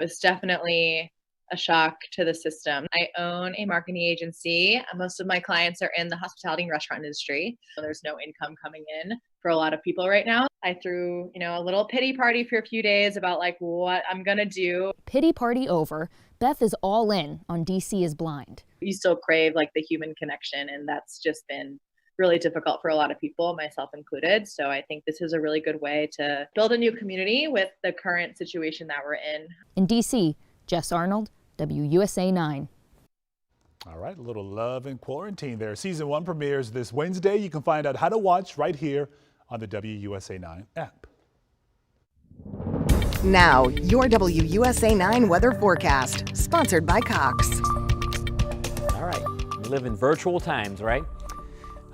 was definitely a shock to the system. I own a marketing agency. Most of my clients are in the hospitality and restaurant industry. So there's no income coming in for a lot of people right now. I threw, a little pity party for a few days about like what I'm going to do. Pity party over. Beth is all in on DC is Blind. You still crave like the human connection, and that's just been really difficult for a lot of people, myself included. So I think this is a really good way to build a new community with the current situation that we're in. In DC, Jess Arnold, WUSA9. All right, a little love in quarantine there. Season 1 premieres this Wednesday. You can find out how to watch right here on the WUSA9 app. Now, your WUSA9 weather forecast, sponsored by Cox. All right, we live in virtual times, right?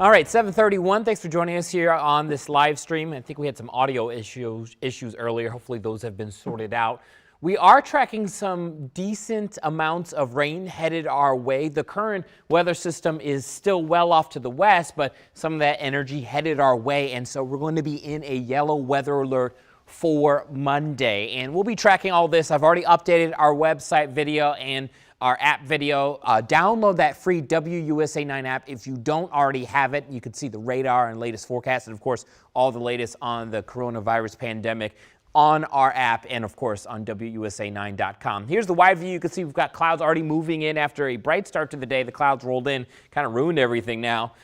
All right, 7:31. Thanks for joining us here on this live stream. I think we had some audio issues earlier. Hopefully those have been sorted out. We are tracking some decent amounts of rain headed our way. The current weather system is still well off to the west, but some of that energy headed our way, and so we're going to be in a yellow weather alert for Monday. And we'll be tracking all this. I've already updated our website video and our app video. Download that free WUSA9 app. If you don't already have it, you can see the radar and latest forecast, and of course, all the latest on the coronavirus pandemic on our app and of course on WUSA9.com. Here's the wide view. You can see we've got clouds already moving in after a bright start to the day. The clouds rolled in, kind of ruined everything now.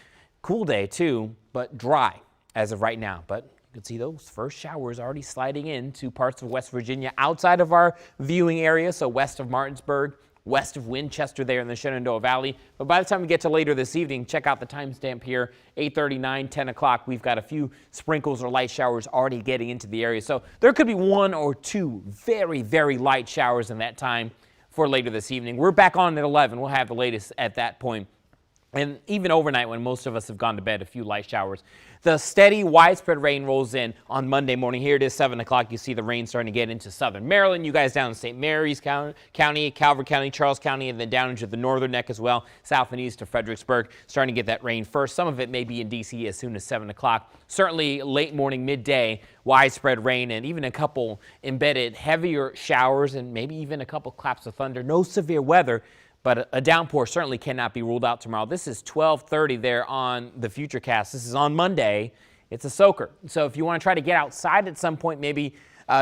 Cool day too, but dry as of right now. But you can see those first showers already sliding into parts of West Virginia outside of our viewing area, so west of Martinsburg, west of Winchester there in the Shenandoah Valley. But by the time we get to later this evening, check out the timestamp here, 8:39, 10 o'clock. We've got a few sprinkles or light showers already getting into the area. So there could be one or two very, very light showers in that time for later this evening. We're back on at 11. We'll have the latest at that point. And even overnight, when most of us have gone to bed, a few light showers. The steady, widespread rain rolls in on Monday morning. Here it is, 7 o'clock. You see the rain starting to get into southern Maryland. You guys down in St. Mary's County, Calvert County, Charles County, and then down into the northern neck as well, south and east of Fredericksburg, starting to get that rain first. Some of it may be in D.C. as soon as 7 o'clock. Certainly late morning, midday, widespread rain, and even a couple embedded heavier showers and maybe even a couple claps of thunder. No severe weather, but a downpour certainly cannot be ruled out tomorrow. This is 12:30 there on the Futurecast. This is on Monday. It's a soaker. So if you want to try to get outside at some point, maybe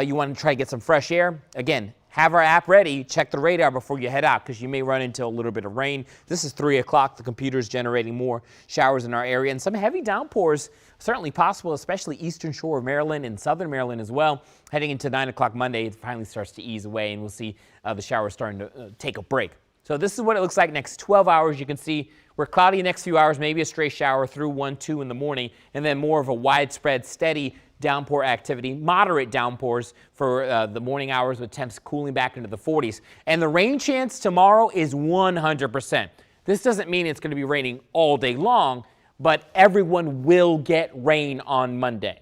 you want to try to get some fresh air, again, have our app ready. Check the radar before you head out because you may run into a little bit of rain. This is 3 o'clock. The computer's generating more showers in our area, and some heavy downpours certainly possible, especially eastern shore of Maryland and southern Maryland as well. Heading into 9 o'clock Monday, it finally starts to ease away, and we'll see the showers starting to take a break. So this is what it looks like next 12 hours. You can see we're cloudy the next few hours, maybe a stray shower through 1, 2 in the morning, and then more of a widespread, steady downpour activity, moderate downpours for the morning hours with temps cooling back into the 40s. And the rain chance tomorrow is 100%. This doesn't mean it's going to be raining all day long, but everyone will get rain on Monday.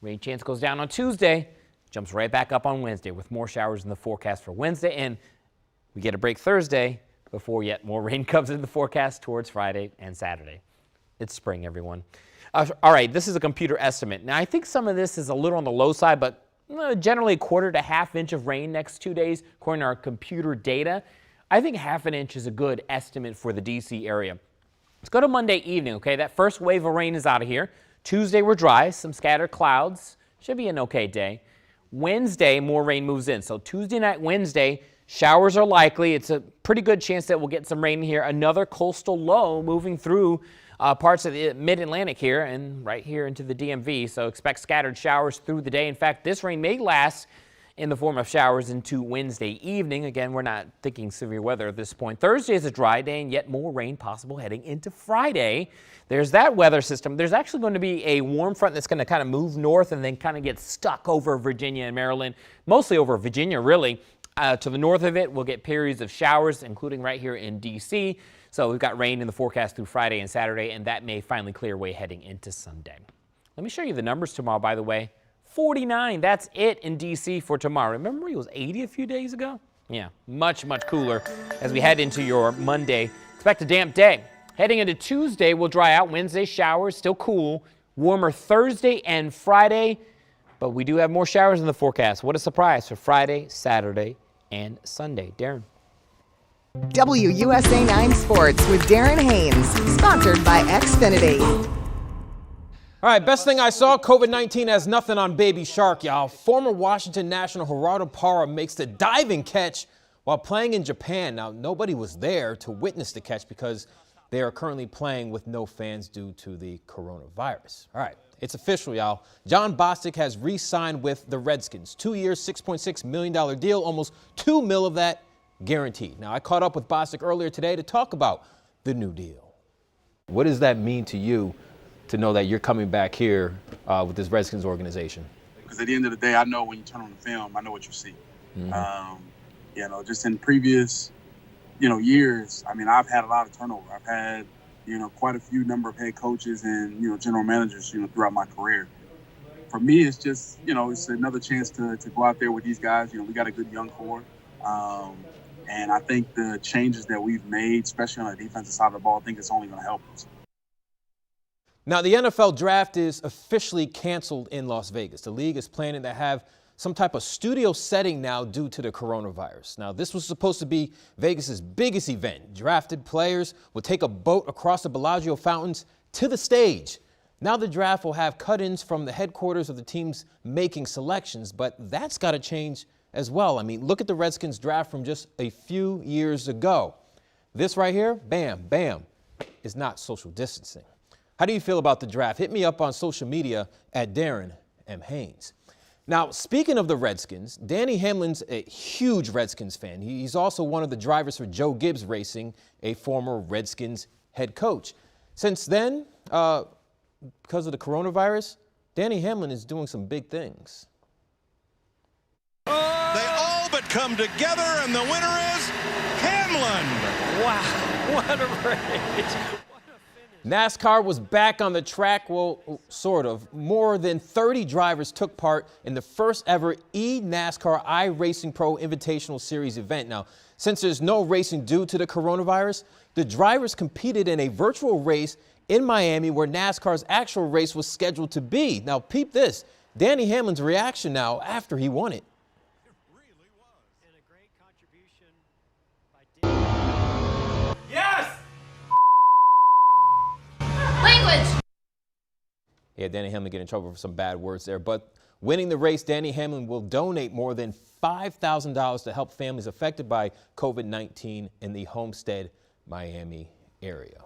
Rain chance goes down on Tuesday, jumps right back up on Wednesday with more showers in the forecast for Wednesday, and we get a break Thursday before yet more rain comes into the forecast towards Friday and Saturday. It's spring, everyone. All right, this is a computer estimate. Now, I think some of this is a little on the low side, but generally 1/4 to 1/2 inch of rain next 2 days, according to our computer data. I think 1/2 an inch is a good estimate for the D.C. area. Let's go to Monday evening, okay? That first wave of rain is out of here. Tuesday, we're dry, some scattered clouds. Should be an okay day. Wednesday, more rain moves in. So Tuesday night, Wednesday, showers are likely. It's a pretty good chance that we'll get some rain here. Another coastal low moving through parts of the mid-Atlantic here and right here into the DMV. So expect scattered showers through the day. In fact, this rain may last in the form of showers into Wednesday evening. Again, we're not thinking severe weather at this point. Thursday is a dry day and yet more rain possible heading into Friday. There's that weather system. There's actually going to be a warm front that's going to kind of move north and then kind of get stuck over Virginia and Maryland, mostly over Virginia, really. To the north of it, we'll get periods of showers, including right here in D.C. So we've got rain in the forecast through Friday and Saturday, and that may finally clear away heading into Sunday. Let me show you the numbers tomorrow, by the way. 49, that's it in D.C. for tomorrow. Remember it was 80 a few days ago? Yeah, much, much cooler as we head into your Monday. Expect a damp day. Heading into Tuesday, we'll dry out. Wednesday, showers, still cool. Warmer Thursday and Friday, but we do have more showers in the forecast. What a surprise for Friday, Saturday, and Sunday. Darren. WUSA9 Sports with Darren Haynes, sponsored by Xfinity. All right, best thing I saw, COVID-19 has nothing on Baby Shark, y'all. Former Washington national Gerardo Parra makes the diving catch while playing in Japan. Now, nobody was there to witness the catch because they are currently playing with no fans due to the coronavirus. All right, it's official, y'all. John Bostic has re-signed with the Redskins. 2 years, $6.6 million deal, almost $2 million of that guaranteed. Now, I caught up with Bostic earlier today to talk about the new deal. What does that mean to you to know that you're coming back here with this Redskins organization? Because at the end of the day, I know when you turn on the film, I know what you see. Just in previous, years, I mean, I've had a lot of turnover. I've had, quite a few number of head coaches and, general managers, throughout my career. For me, it's just, it's another chance to go out there with these guys. We got a good young core. And I think the changes that we've made, especially on the defensive side of the ball, I think it's only going to help us. Now, the NFL draft is officially canceled in Las Vegas. The league is planning to have some type of studio setting now due to the coronavirus. Now, this was supposed to be Vegas's biggest event. Drafted players will take a boat across the Bellagio fountains to the stage. Now the draft will have cut-ins from the headquarters of the teams making selections, but that's got to change as well. I mean, look at the Redskins draft from just a few years ago. This right here, bam, bam, is not social distancing. How do you feel about the draft? Hit me up on social media at Darren M. Haynes. Now, speaking of the Redskins, Danny Hamlin's a huge Redskins fan. He's also one of the drivers for Joe Gibbs Racing, a former Redskins head coach. Since then, because of the coronavirus, Danny Hamlin is doing some big things. They all but come together, and the winner is Hamlin. Wow, what a race. NASCAR was back on the track, well, sort of. More than 30 drivers took part in the first ever eNASCAR iRacing Pro Invitational Series event. Now, since there's no racing due to the coronavirus, the drivers competed in a virtual race in Miami where NASCAR's actual race was scheduled to be. Now, peep this. Danny Hamlin's reaction now after he won it. It really was. And a great contribution by Danny. Yes! Language! Yeah, Danny Hamlin getting in trouble for some bad words there. But winning the race, Danny Hamlin will donate more than $5,000 to help families affected by COVID-19 in the Homestead, Miami area.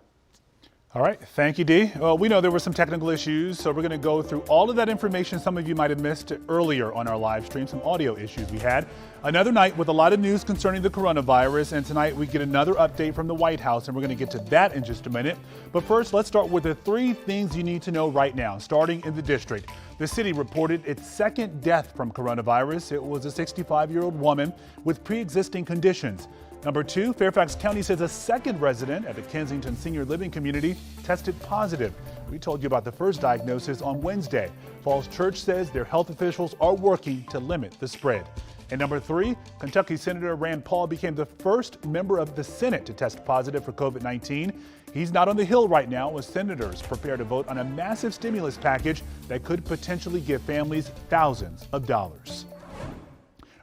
All right, thank you, Dee. Well, we know there were some technical issues, so we're going to go through all of that information some of you might have missed earlier on our live stream, some audio issues we had. Another night with a lot of news concerning the coronavirus, and tonight we get another update from the White House, and we're going to get to that in just a minute. But first, let's start with the 3 things you need to know right now, starting in the district. The city reported its second death from coronavirus. It was a 65-year-old woman with pre-existing conditions. Number 2, Fairfax County says a second resident at the Kensington Senior Living Community tested positive. We told you about the first diagnosis on Wednesday. Falls Church says their health officials are working to limit the spread. And number 3, Kentucky Senator Rand Paul became the first member of the Senate to test positive for COVID-19. He's not on the Hill right now as senators prepare to vote on a massive stimulus package that could potentially give families thousands of dollars.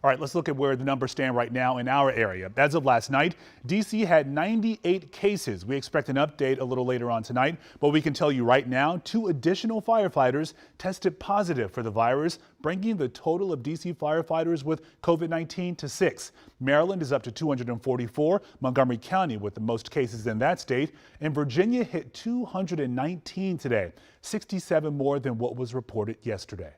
All right, let's look at where the numbers stand right now in our area. As of last night, D.C. had 98 cases. We expect an update a little later on tonight, but we can tell you right now, 2 additional firefighters tested positive for the virus, bringing the total of D.C. firefighters with COVID-19 to 6. Maryland is up to 244, Montgomery County with the most cases in that state, and Virginia hit 219 today, 67 more than what was reported yesterday.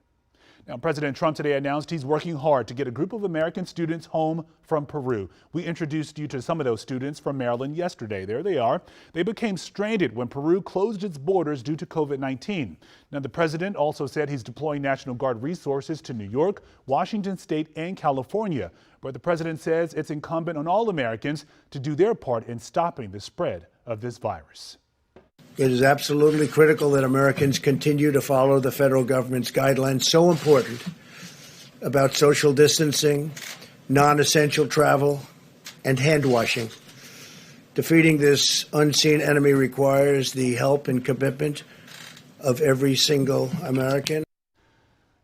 Now, President Trump today announced he's working hard to get a group of American students home from Peru. We introduced you to some of those students from Maryland yesterday. There they are. They became stranded when Peru closed its borders due to COVID-19. Now, the president also said he's deploying National Guard resources to New York, Washington State, and California, where the president says it's incumbent on all Americans to do their part in stopping the spread of this virus. It is absolutely critical that Americans continue to follow the federal government's guidelines, so important, about social distancing, non-essential travel, and hand washing. Defeating this unseen enemy requires the help and commitment of every single American.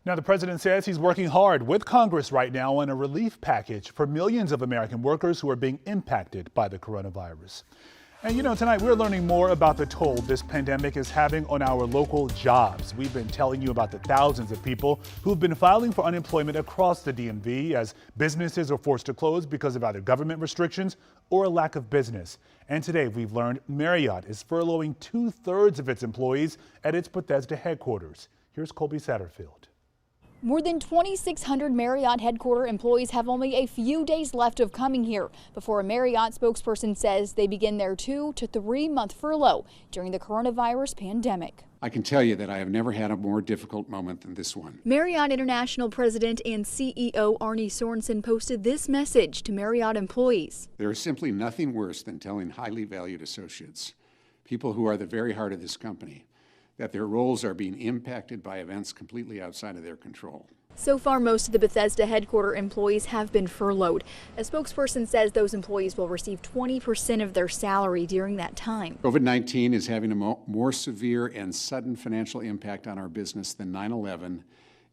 Now, the president says he's working hard with Congress right now on a relief package for millions of American workers who are being impacted by the coronavirus. And you know, tonight we're learning more about the toll this pandemic is having on our local jobs. We've been telling you about the thousands of people who've been filing for unemployment across the DMV as businesses are forced to close because of either government restrictions or a lack of business. And today we've learned Marriott is furloughing 2/3 of its employees at its Bethesda headquarters. Here's Colby Satterfield. More than 2,600 Marriott headquarter employees have only a few days left of coming here before a Marriott spokesperson says they begin their 2 to 3 month furlough during the coronavirus pandemic. I can tell you that I have never had a more difficult moment than this one. Marriott International President and CEO Arne Sorensen posted this message to Marriott employees. There is simply nothing worse than telling highly valued associates, people who are the very heart of this company, that their roles are being impacted by events completely outside of their control. So far, most of the Bethesda headquarter employees have been furloughed. A spokesperson says those employees will receive 20% of their salary during that time. COVID-19 is having a more severe and sudden financial impact on our business than 9/11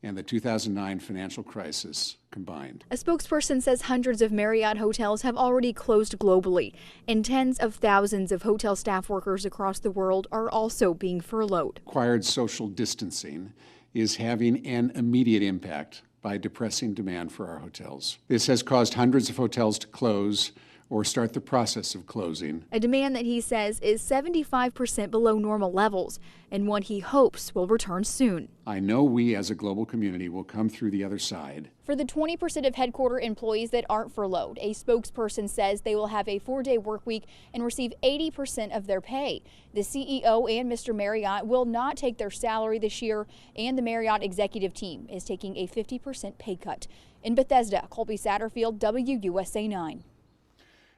and the 2009 financial crisis combined. A spokesperson says hundreds of Marriott hotels have already closed globally, and tens of thousands of hotel staff workers across the world are also being furloughed. Required social distancing is having an immediate impact by depressing demand for our hotels. This has caused hundreds of hotels to close or start the process of closing. A demand that he says is 75% below normal levels and one he hopes will return soon. I know we as a global community will come through the other side. For the 20% of headquarter employees that aren't furloughed, a spokesperson says they will have a 4-day work week and receive 80% of their pay. The CEO and Mr. Marriott will not take their salary this year, and the Marriott executive team is taking a 50% pay cut. In Bethesda, Colby Satterfield, WUSA9.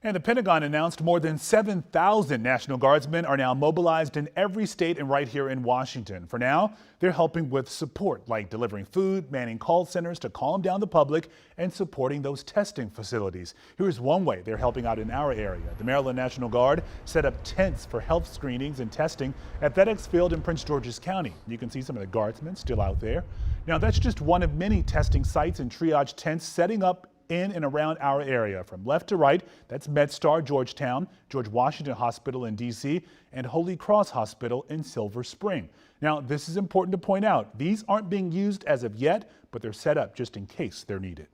And the Pentagon announced more than 7,000 National Guardsmen are now mobilized in every state and right here in Washington. For now, they're helping with support like delivering food, manning call centers to calm down the public, and supporting those testing facilities. Here's one way they're helping out in our area. The Maryland National Guard set up tents for health screenings and testing at FedEx Field in Prince George's County. You can see some of the Guardsmen still out there. Now, that's just one of many testing sites and triage tents setting up in and around our area. From left to right, that's MedStar Georgetown, George Washington Hospital in D.C., and Holy Cross Hospital in Silver Spring. Now, this is important to point out. These aren't being used as of yet, but they're set up just in case they're needed.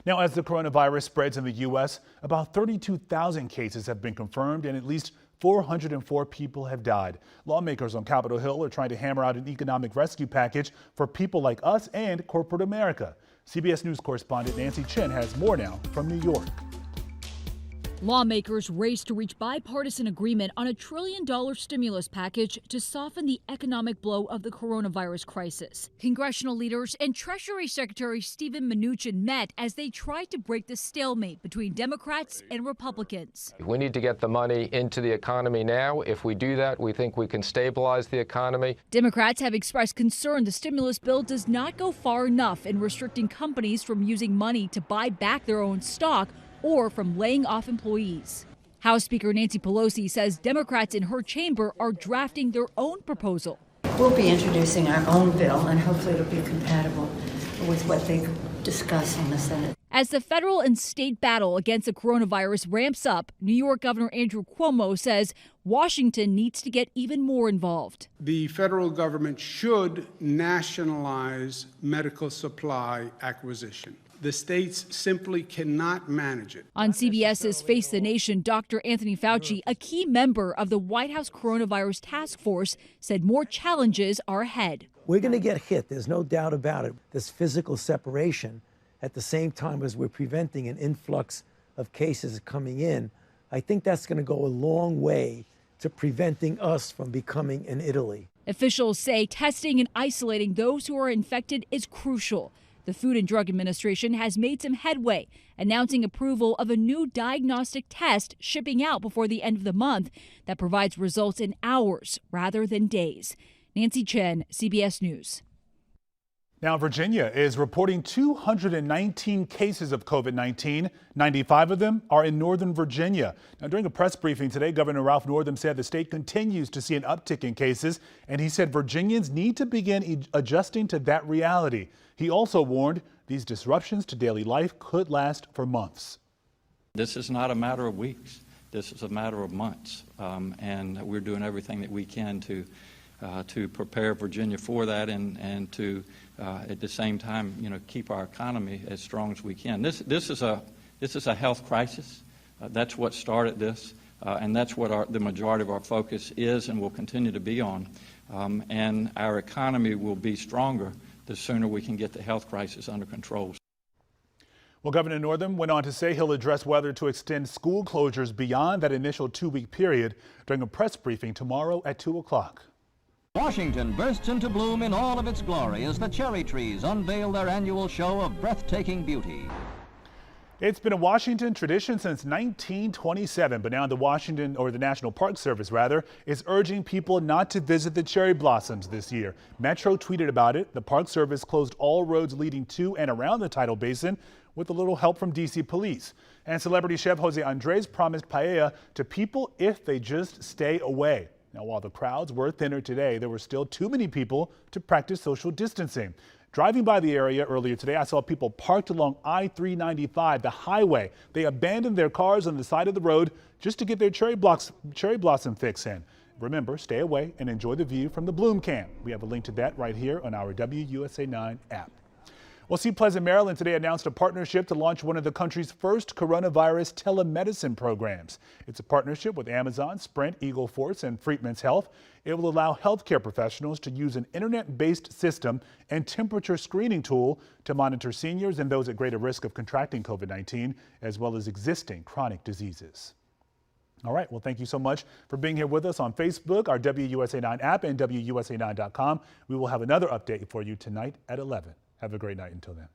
Now, as the coronavirus spreads in the U.S., about 32,000 cases have been confirmed and at least 404 people have died. Lawmakers on Capitol Hill are trying to hammer out an economic rescue package for people like us and corporate America. CBS News correspondent Nancy Chen has more now from New York. Lawmakers race to reach bipartisan agreement on $1 trillion stimulus package to soften the economic blow of the coronavirus crisis. Congressional leaders and Treasury Secretary Steven Mnuchin met as they tried to break the stalemate between Democrats and Republicans. We need to get the money into the economy now. If we do that, we think we can stabilize the economy. Democrats have expressed concern the stimulus bill does not go far enough in restricting companies from using money to buy back their own stock or from laying off employees. House Speaker Nancy Pelosi says Democrats in her chamber are drafting their own proposal. We'll be introducing our own bill, and hopefully it'll be compatible with what they discuss in the Senate. As the federal and state battle against the coronavirus ramps up, New York Governor Andrew Cuomo says Washington needs to get even more involved. The federal government should nationalize medical supply acquisition. The states simply cannot manage it. On CBS's Face the Nation, Dr. Anthony Fauci, a key member of the White House coronavirus task force, said more challenges are ahead. We're going to get hit. There's no doubt about it. This physical separation at the same time as we're preventing an influx of cases coming in. I think that's going to go a long way to preventing us from becoming an Italy. Officials say testing and isolating those who are infected is crucial. The Food and Drug Administration has made some headway, announcing approval of a new diagnostic test shipping out before the end of the month that provides results in hours rather than days. Nancy Chen, CBS News. Now, Virginia is reporting 219 cases of COVID-19. 95 of them are in Northern Virginia. Now, during a press briefing today, Governor Ralph Northam said the state continues to see an uptick in cases, and he said Virginians need to begin adjusting to that reality. He also warned these disruptions to daily life could last for months. This is not a matter of weeks. This is a matter of months, and we're doing everything that we can to prepare Virginia for that, and to at the same time, keep our economy as strong as we can. This is a health crisis. That's what started this, and that's what the majority of our focus is and will continue to be on. And our economy will be stronger the sooner we can get the health crisis under control. Well, Governor Northam went on to say he'll address whether to extend school closures beyond that initial 2-week period during a press briefing tomorrow at 2 o'clock. Washington bursts into bloom in all of its glory as the cherry trees unveil their annual show of breathtaking beauty. It's been a Washington tradition since 1927, but now the National Park Service is urging people not to visit the cherry blossoms this year. Metro tweeted about it. The Park Service closed all roads leading to and around the tidal basin with a little help from DC police. And celebrity chef Jose Andres promised paella to people if they just stay away. Now, while the crowds were thinner today, there were still too many people to practice social distancing. Driving by the area earlier today, I saw people parked along I-395, the highway. They abandoned their cars on the side of the road just to get their cherry blossom fix in. Remember, stay away and enjoy the view from the Bloom Camp. We have a link to that right here on our WUSA9 app. Well, Seat Pleasant, Maryland today announced a partnership to launch one of the country's first coronavirus telemedicine programs. It's a partnership with Amazon, Sprint, Eagle Force, and Freedman's Health. It will allow healthcare professionals to use an internet-based system and temperature screening tool to monitor seniors and those at greater risk of contracting COVID-19, as well as existing chronic diseases. All right, well, thank you so much for being here with us on Facebook, our WUSA9 app, and WUSA9.com. We will have another update for you tonight at 11. Have a great night until then.